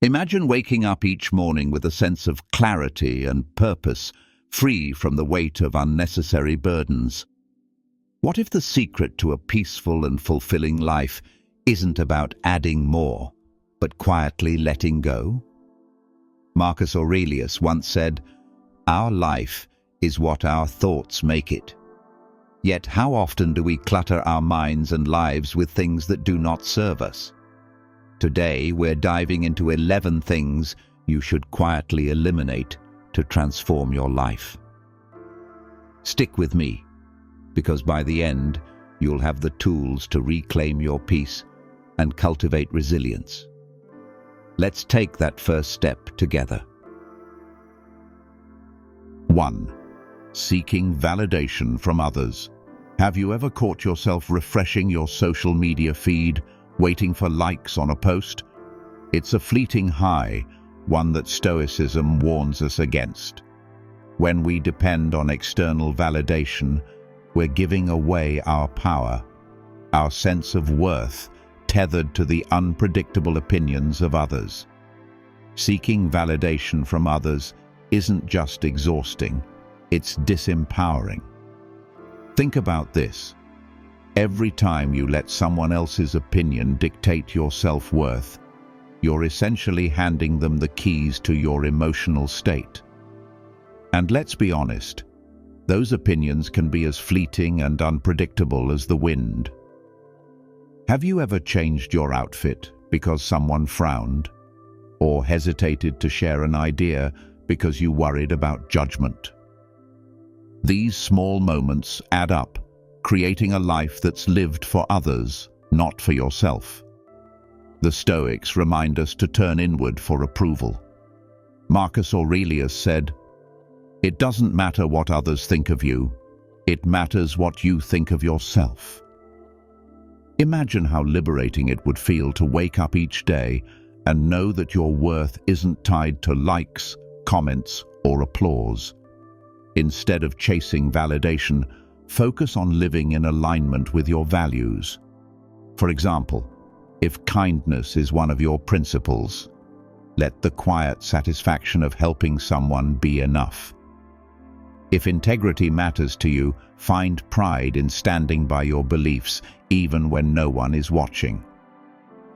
Imagine waking up each morning with a sense of clarity and purpose, free from the weight of unnecessary burdens. What if the secret to a peaceful and fulfilling life isn't about adding more, but quietly letting go? Marcus Aurelius once said, "Our life is what our thoughts make it." Yet how often do we clutter our minds and lives with things that do not serve us? Today, we're diving into 11 things you should quietly eliminate to transform your life. Stick with me, because by the end, you'll have the tools to reclaim your peace and cultivate resilience. Let's take that first step together. 1. Seeking validation from others. Have you ever caught yourself refreshing your social media feed, waiting for likes on a post? It's a fleeting high, one that Stoicism warns us against. When we depend on external validation, we're giving away our power, our sense of worth, tethered to the unpredictable opinions of others. Seeking validation from others isn't just exhausting, it's disempowering. Think about this. Every time you let someone else's opinion dictate your self-worth, you're essentially handing them the keys to your emotional state. And let's be honest, those opinions can be as fleeting and unpredictable as the wind. Have you ever changed your outfit because someone frowned? Or hesitated to share an idea because you worried about judgment? These small moments add up, creating a life that's lived for others, not for yourself. The Stoics remind us to turn inward for approval. Marcus Aurelius said, "It doesn't matter what others think of you, it matters what you think of yourself." Imagine how liberating it would feel to wake up each day and know that your worth isn't tied to likes, comments, or applause. Instead of chasing validation, focus on living in alignment with your values. For example, if kindness is one of your principles, let the quiet satisfaction of helping someone be enough. If integrity matters to you, find pride in standing by your beliefs, even when no one is watching.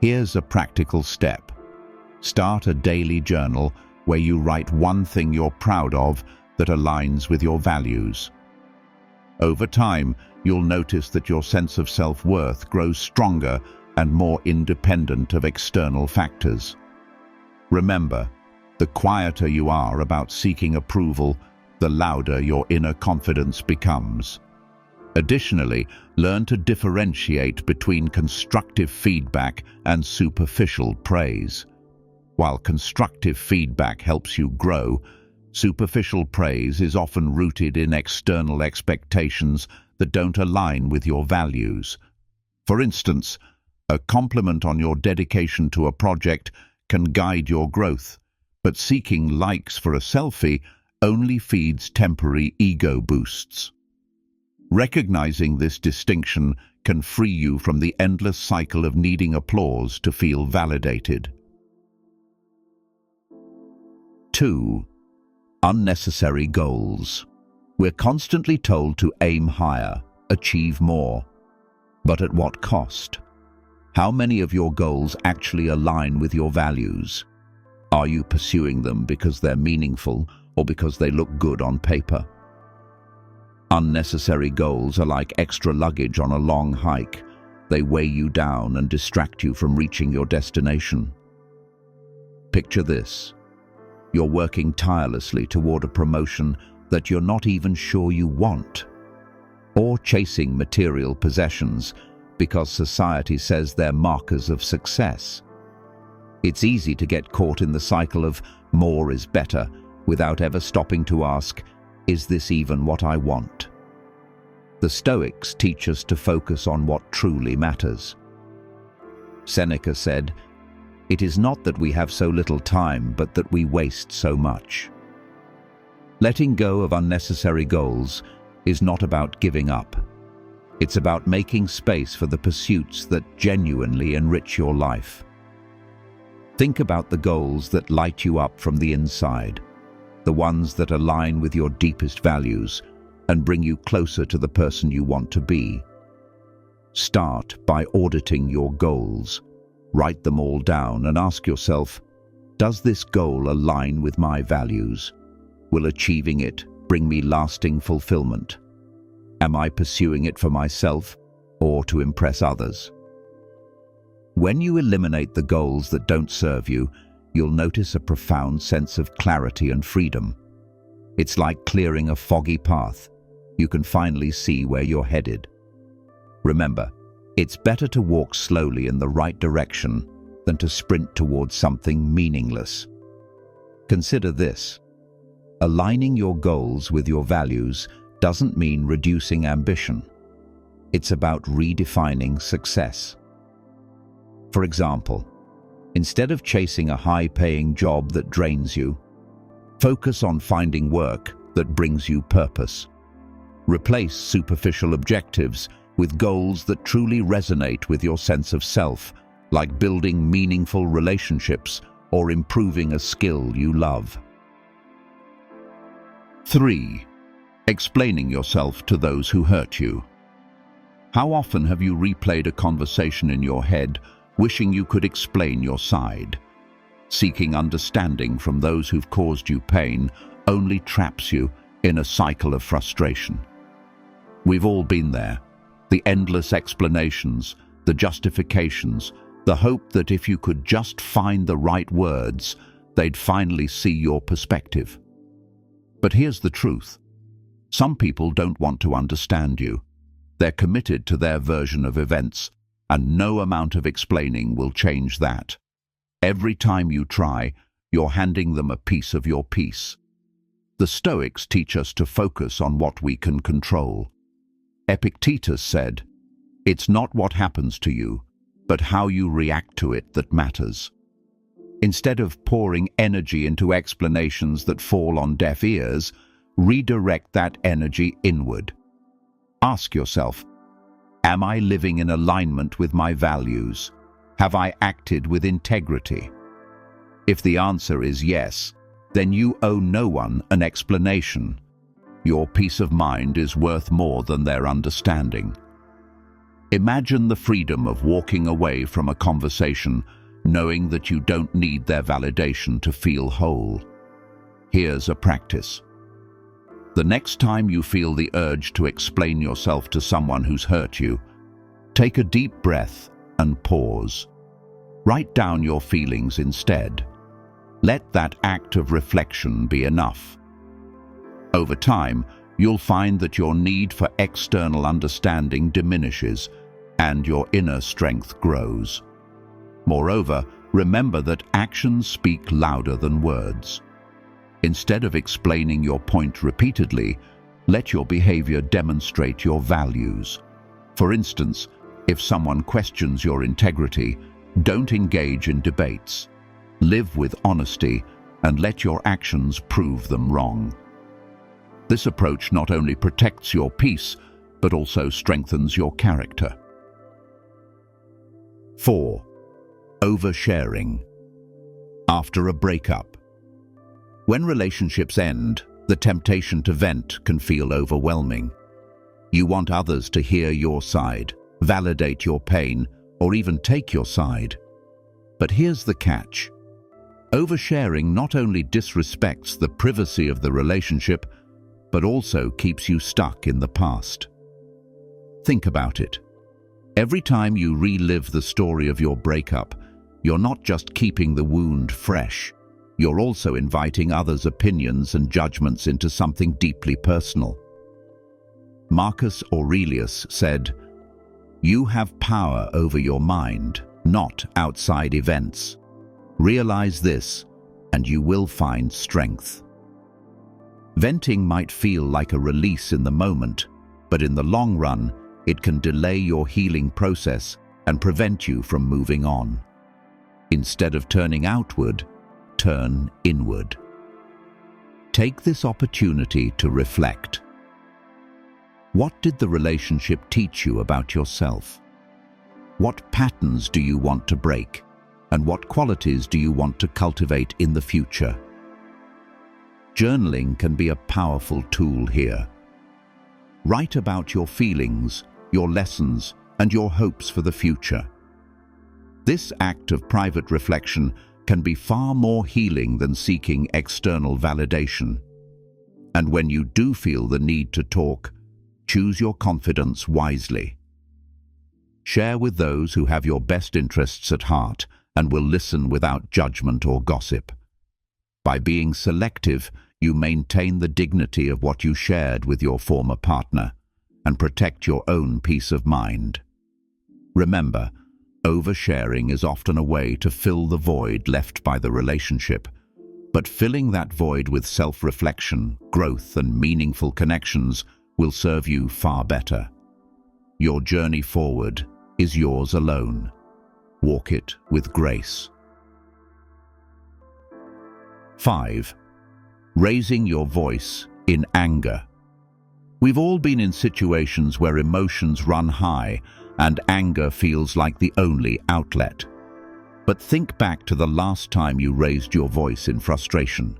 Here's a practical step. Start a daily journal where you write one thing you're proud of that aligns with your values. Over time, you'll notice that your sense of self-worth grows stronger and more independent of external factors. Remember, the quieter you are about seeking approval, the louder your inner confidence becomes. Additionally, learn to differentiate between constructive feedback and superficial praise. While constructive feedback helps you grow, superficial praise is often rooted in external expectations that don't align with your values. For instance, a compliment on your dedication to a project can guide your growth, but seeking likes for a selfie only feeds temporary ego boosts. Recognizing this distinction can free you from the endless cycle of needing applause to feel validated. 2. Unnecessary goals. We're constantly told to aim higher, achieve more. But at what cost? How many of your goals actually align with your values? Are you pursuing them because they're meaningful or because they look good on paper? Unnecessary goals are like extra luggage on a long hike. They weigh you down and distract you from reaching your destination. Picture this. You're working tirelessly toward a promotion that you're not even sure you want, or chasing material possessions because society says they're markers of success. It's easy to get caught in the cycle of more is better without ever stopping to ask, is this even what I want? The Stoics teach us to focus on what truly matters. Seneca said, "It is not that we have so little time, but that we waste so much." Letting go of unnecessary goals is not about giving up. It's about making space for the pursuits that genuinely enrich your life. Think about the goals that light you up from the inside, the ones that align with your deepest values and bring you closer to the person you want to be. Start by auditing your goals. Write them all down and ask yourself, does this goal align with my values? Will achieving it bring me lasting fulfillment? Am I pursuing it for myself or to impress others? When you eliminate the goals that don't serve you, you'll notice a profound sense of clarity and freedom. It's like clearing a foggy path. You can finally see where you're headed. Remember, it's better to walk slowly in the right direction than to sprint towards something meaningless. Consider this. Aligning your goals with your values doesn't mean reducing ambition. It's about redefining success. For example, instead of chasing a high-paying job that drains you, focus on finding work that brings you purpose. Replace superficial objectives with goals that truly resonate with your sense of self, like building meaningful relationships or improving a skill you love. 3. Explaining yourself to those who hurt you. How often have you replayed a conversation in your head, wishing you could explain your side? Seeking understanding from those who've caused you pain only traps you in a cycle of frustration. We've all been there. The endless explanations, the justifications, the hope that if you could just find the right words, they'd finally see your perspective. But here's the truth. Some people don't want to understand you. They're committed to their version of events, and no amount of explaining will change that. Every time you try, you're handing them a piece of your peace. The Stoics teach us to focus on what we can control. Epictetus said, "It's not what happens to you, but how you react to it that matters." Instead of pouring energy into explanations that fall on deaf ears, redirect that energy inward. Ask yourself, am I living in alignment with my values? Have I acted with integrity? If the answer is yes, then you owe no one an explanation. Your peace of mind is worth more than their understanding. Imagine the freedom of walking away from a conversation knowing that you don't need their validation to feel whole. Here's a practice. The next time you feel the urge to explain yourself to someone who's hurt you, take a deep breath and pause. Write down your feelings instead. Let that act of reflection be enough. Over time, you'll find that your need for external understanding diminishes and your inner strength grows. Moreover, remember that actions speak louder than words. Instead of explaining your point repeatedly, let your behavior demonstrate your values. For instance, if someone questions your integrity, don't engage in debates. Live with honesty and let your actions prove them wrong. This approach not only protects your peace, but also strengthens your character. 4. Oversharing. After a breakup. When relationships end, the temptation to vent can feel overwhelming. You want others to hear your side, validate your pain, or even take your side. But here's the catch. Oversharing not only disrespects the privacy of the relationship, but also keeps you stuck in the past. Think about it. Every time you relive the story of your breakup, you're not just keeping the wound fresh, you're also inviting others' opinions and judgments into something deeply personal. Marcus Aurelius said, "You have power over your mind, not outside events. Realize this, and you will find strength." Venting might feel like a release in the moment, but in the long run, it can delay your healing process and prevent you from moving on. Instead of turning outward, turn inward. Take this opportunity to reflect. What did the relationship teach you about yourself? What patterns do you want to break? And what qualities do you want to cultivate in the future? Journaling can be a powerful tool here. Write about your feelings, your lessons, and your hopes for the future. This act of private reflection can be far more healing than seeking external validation. And when you do feel the need to talk, choose your confidence wisely. Share with those who have your best interests at heart and will listen without judgment or gossip. By being selective, you maintain the dignity of what you shared with your former partner and protect your own peace of mind. Remember, oversharing is often a way to fill the void left by the relationship, but filling that void with self-reflection, growth, and meaningful connections will serve you far better. Your journey forward is yours alone. Walk it with grace. 5. Raising your voice in anger. We've all been in situations where emotions run high and anger feels like the only outlet. But think back to the last time you raised your voice in frustration.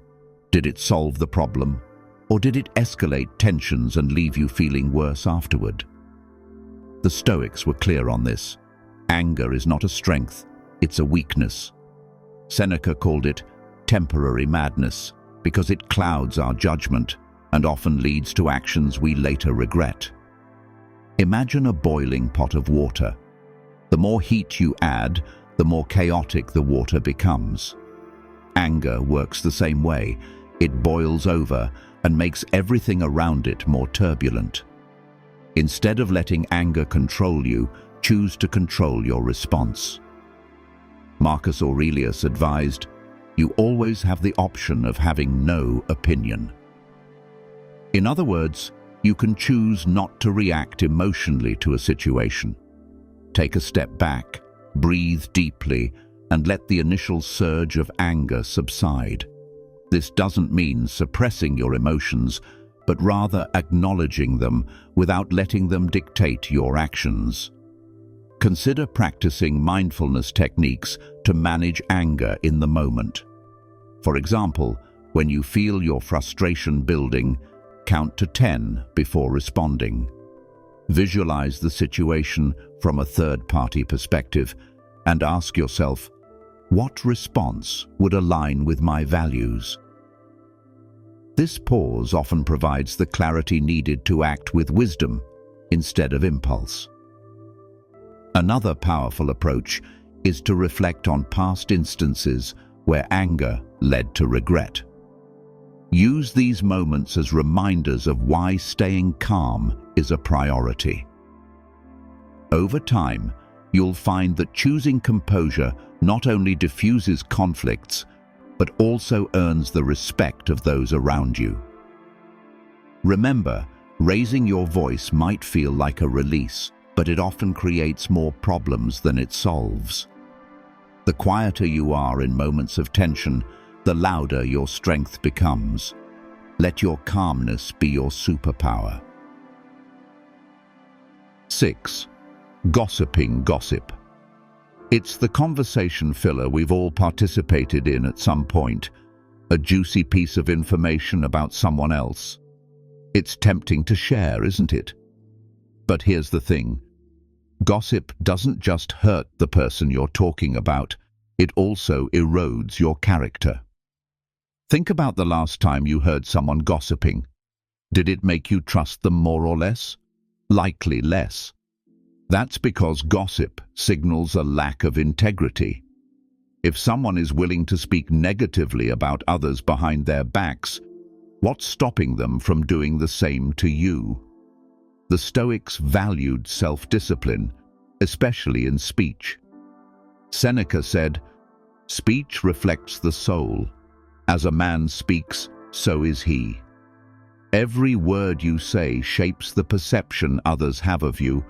Did it solve the problem, or did it escalate tensions and leave you feeling worse afterward? The Stoics were clear on this. Anger is not a strength, it's a weakness. Seneca called it temporary madness because it clouds our judgment and often leads to actions we later regret. Imagine a boiling pot of water. The more heat you add, the more chaotic the water becomes. Anger works the same way. It boils over and makes everything around it more turbulent. Instead of letting anger control you, choose to control your response. Marcus Aurelius advised, "You always have the option of having no opinion." In other words, you can choose not to react emotionally to a situation. Take a step back, breathe deeply, and let the initial surge of anger subside. This doesn't mean suppressing your emotions, but rather acknowledging them without letting them dictate your actions. Consider practicing mindfulness techniques to manage anger in the moment. For example, when you feel your frustration building, count to 10 before responding. Visualize the situation from a third-party perspective and ask yourself, what response would align with my values? This pause often provides the clarity needed to act with wisdom instead of impulse. Another powerful approach is to reflect on past instances where anger led to regret. Use these moments as reminders of why staying calm is a priority. Over time, you'll find that choosing composure not only diffuses conflicts, but also earns the respect of those around you. Remember, raising your voice might feel like a release, but it often creates more problems than it solves. The quieter you are in moments of tension, the louder your strength becomes. Let your calmness be your superpower. 6. Gossiping gossip. It's the conversation filler we've all participated in at some point, a juicy piece of information about someone else. It's tempting to share, isn't it? But here's the thing. Gossip doesn't just hurt the person you're talking about, it also erodes your character. Think about the last time you heard someone gossiping. Did it make you trust them more or less? Likely less. That's because gossip signals a lack of integrity. If someone is willing to speak negatively about others behind their backs, what's stopping them from doing the same to you? The Stoics valued self-discipline, especially in speech. Seneca said, "Speech reflects the soul. As a man speaks, so is he." Every word you say shapes the perception others have of you,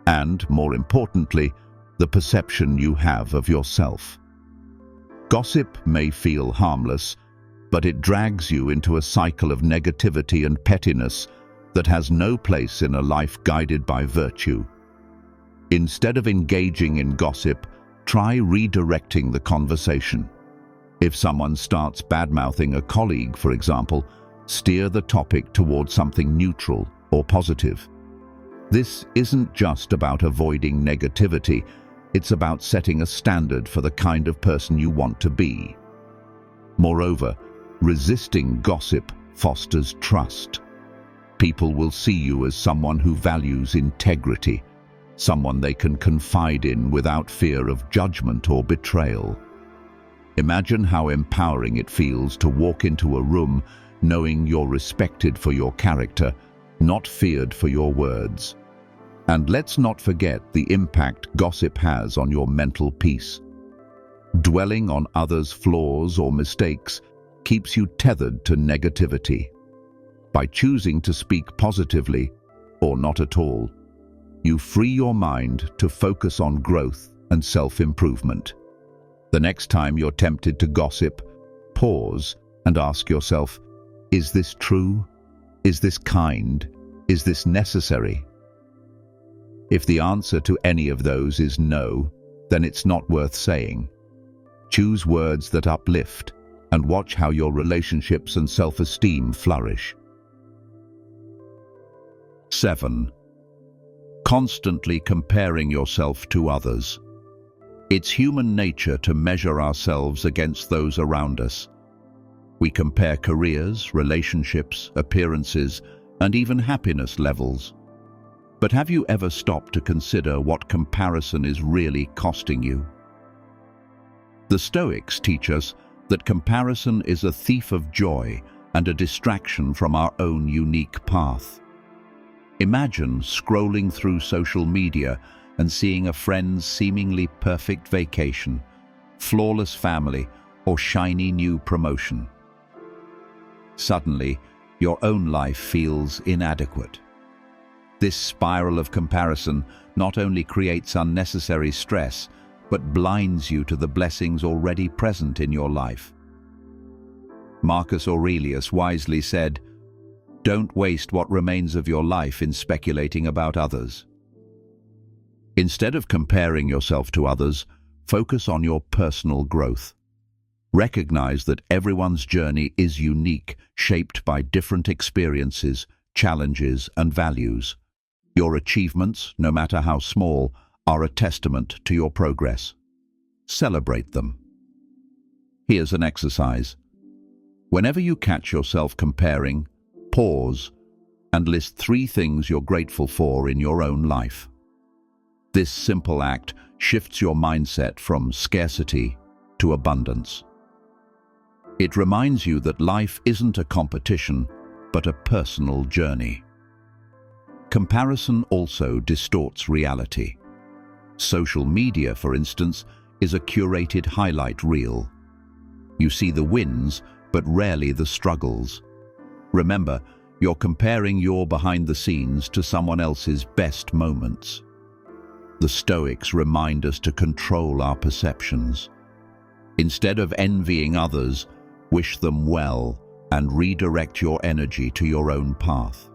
and, more importantly, the perception you have of yourself. Gossip may feel harmless, but it drags you into a cycle of negativity and pettiness that has no place in a life guided by virtue. Instead of engaging in gossip, Try redirecting the conversation. If someone starts bad-mouthing a colleague, for example, steer the topic towards something neutral or positive. This isn't just about avoiding negativity, it's about setting a standard for the kind of person you want to be. Moreover, resisting gossip fosters trust. People will see you as someone who values integrity, someone they can confide in without fear of judgment or betrayal. Imagine how empowering it feels to walk into a room knowing you're respected for your character, not feared for your words. And let's not forget the impact gossip has on your mental peace. Dwelling on others' flaws or mistakes keeps you tethered to negativity. By choosing to speak positively, or not at all, you free your mind to focus on growth and self-improvement. The next time you're tempted to gossip, pause and ask yourself, is this true? Is this kind? Is this necessary? If the answer to any of those is no, then it's not worth saying. Choose words that uplift and watch how your relationships and self-esteem flourish. 7. Constantly comparing yourself to others. It's human nature to measure ourselves against those around us. We compare careers, relationships, appearances, and even happiness levels. But have you ever stopped to consider what comparison is really costing you? The Stoics teach us that comparison is a thief of joy and a distraction from our own unique path. Imagine scrolling through social media and seeing a friend's seemingly perfect vacation, flawless family, or shiny new promotion. Suddenly, your own life feels inadequate. This spiral of comparison not only creates unnecessary stress, but blinds you to the blessings already present in your life. Marcus Aurelius wisely said, "Don't waste what remains of your life in speculating about others." Instead of comparing yourself to others, focus on your personal growth. Recognize that everyone's journey is unique, shaped by different experiences, challenges, and values. Your achievements, no matter how small, are a testament to your progress. Celebrate them. Here's an exercise. Whenever you catch yourself comparing, pause and list 3 things you're grateful for in your own life. This simple act shifts your mindset from scarcity to abundance. It reminds you that life isn't a competition, but a personal journey. Comparison also distorts reality. Social media, for instance, is a curated highlight reel. You see the wins, but rarely the struggles. Remember, you're comparing your behind the scenes to someone else's best moments. The Stoics remind us to control our perceptions. Instead of envying others, wish them well and redirect your energy to your own path.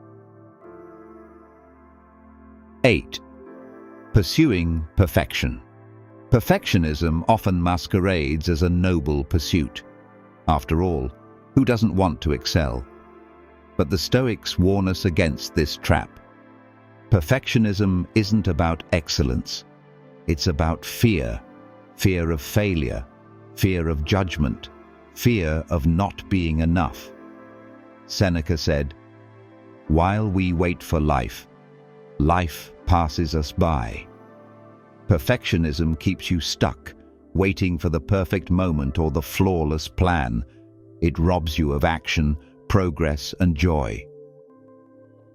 8. Pursuing perfection. Perfectionism often masquerades as a noble pursuit. After all, who doesn't want to excel? But the Stoics warn us against this trap. Perfectionism isn't about excellence. It's about fear. Fear of failure, fear of judgment, fear of not being enough. Seneca said, "While we wait for life, life passes us by." Perfectionism keeps you stuck, waiting for the perfect moment or the flawless plan. It robs you of action, progress, and joy.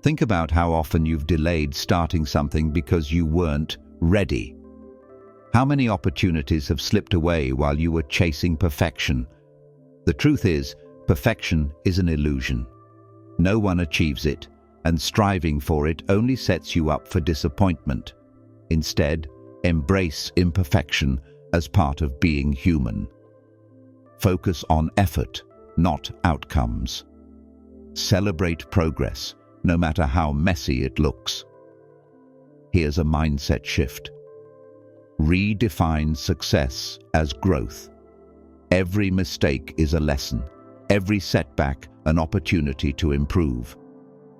Think about how often you've delayed starting something because you weren't ready. How many opportunities have slipped away while you were chasing perfection? The truth is, perfection is an illusion. No one achieves it, and striving for it only sets you up for disappointment. Instead, embrace imperfection as part of being human. Focus on effort, not outcomes. Celebrate progress, no matter how messy it looks. Here's a mindset shift. redefines success as growth. Every mistake is a lesson, every setback an opportunity to improve.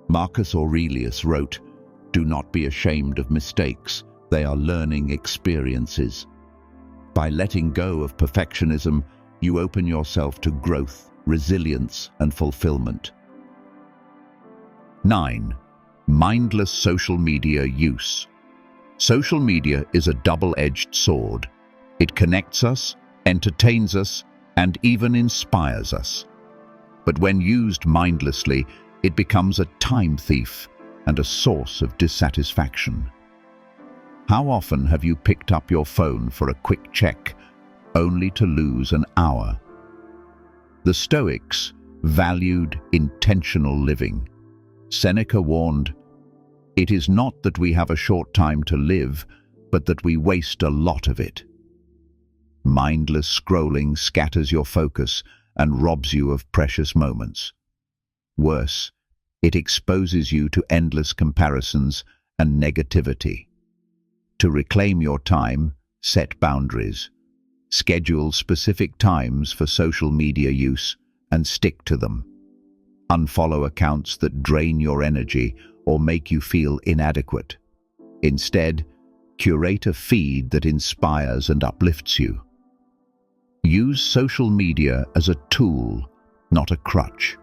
Marcus Aurelius wrote, "Do not be ashamed of mistakes, they are learning experiences." By letting go of perfectionism, you open yourself to growth, resilience, and fulfillment. 9. Mindless social media use. Social media is a double-edged sword. It connects us, entertains us, and even inspires us. But when used mindlessly, it becomes a time thief and a source of dissatisfaction. How often have you picked up your phone for a quick check, only to lose an hour? The Stoics valued intentional living. Seneca warned, "It is not that we have a short time to live, but that we waste a lot of it." Mindless scrolling scatters your focus and robs you of precious moments. Worse, it exposes you to endless comparisons and negativity. To reclaim your time, set boundaries. Schedule specific times for social media use and stick to them. Unfollow accounts that drain your energy or make you feel inadequate. Instead, curate a feed that inspires and uplifts you. Use social media as a tool, not a crutch.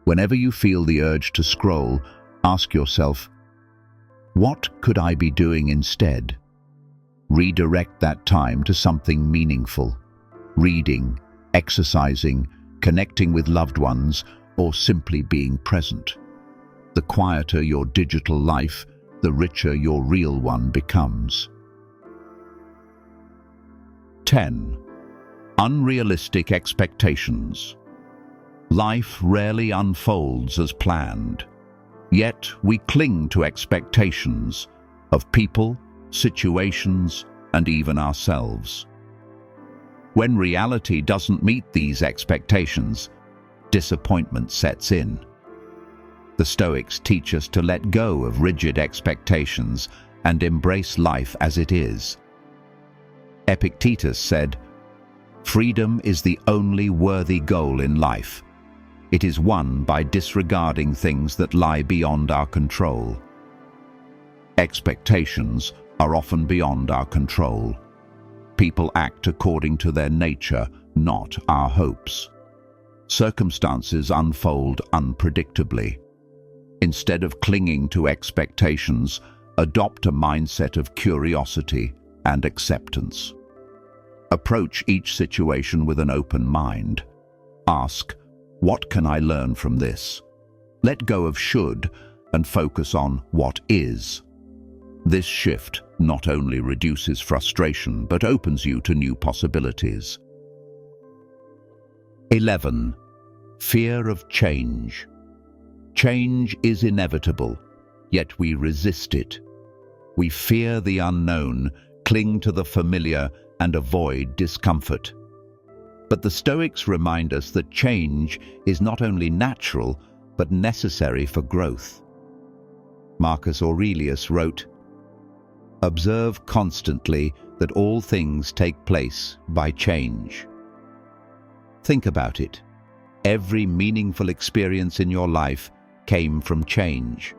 Whenever you feel the urge to scroll, ask yourself, what could I be doing instead? Redirect that time to something meaningful. Reading, exercising, connecting with loved ones, or simply being present. The quieter your digital life, the richer your real one becomes. 10. Unrealistic expectations. Life rarely unfolds as planned. Yet we cling to expectations of people, situations, and even ourselves. When reality doesn't meet these expectations, disappointment sets in. The Stoics teach us to let go of rigid expectations and embrace life as it is. Epictetus said, "Freedom is the only worthy goal in life. It is won by disregarding things that lie beyond our control." Expectations are often beyond our control. People act according to their nature, not our hopes. Circumstances unfold unpredictably. Instead of clinging to expectations, adopt a mindset of curiosity and acceptance. Approach each situation with an open mind. Ask, what can I learn from this? Let go of should and focus on what is. This shift not only reduces frustration, but opens you to new possibilities. 11. Fear of change. Change is inevitable, yet we resist it. We fear the unknown, cling to the familiar, and avoid discomfort. But the Stoics remind us that change is not only natural, but necessary for growth. Marcus Aurelius wrote, "Observe constantly that all things take place by change." Think about it. Every meaningful experience in your life came from change.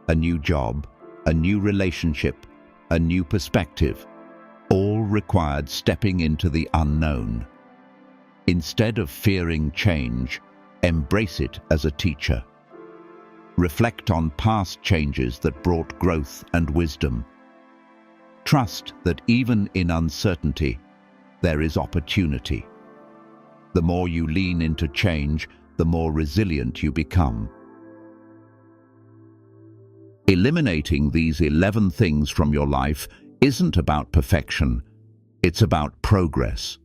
A new job, a new relationship, a new perspective, all required stepping into the unknown. Instead of fearing change, embrace it as a teacher. Reflect on past changes that brought growth and wisdom. Trust that even in uncertainty, there is opportunity. The more you lean into change, the more resilient you become. Eliminating these 11 things from your life isn't about perfection, it's about progress.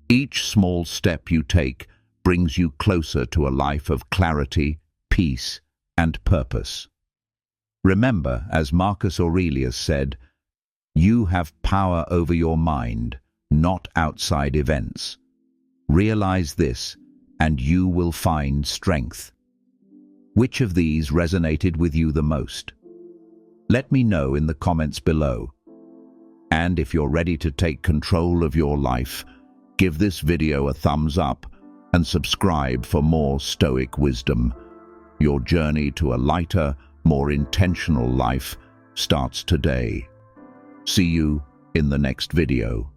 Each small step you take brings you closer to a life of clarity, peace, and purpose. Remember, as Marcus Aurelius said, "You have power over your mind, not outside events." Realize this, and you will find strength. Which of these resonated with you the most? Let me know in the comments below. And if you're ready to take control of your life, give this video a thumbs up and subscribe for more Stoic wisdom. Your journey to a lighter, more intentional life starts today. See you in the next video.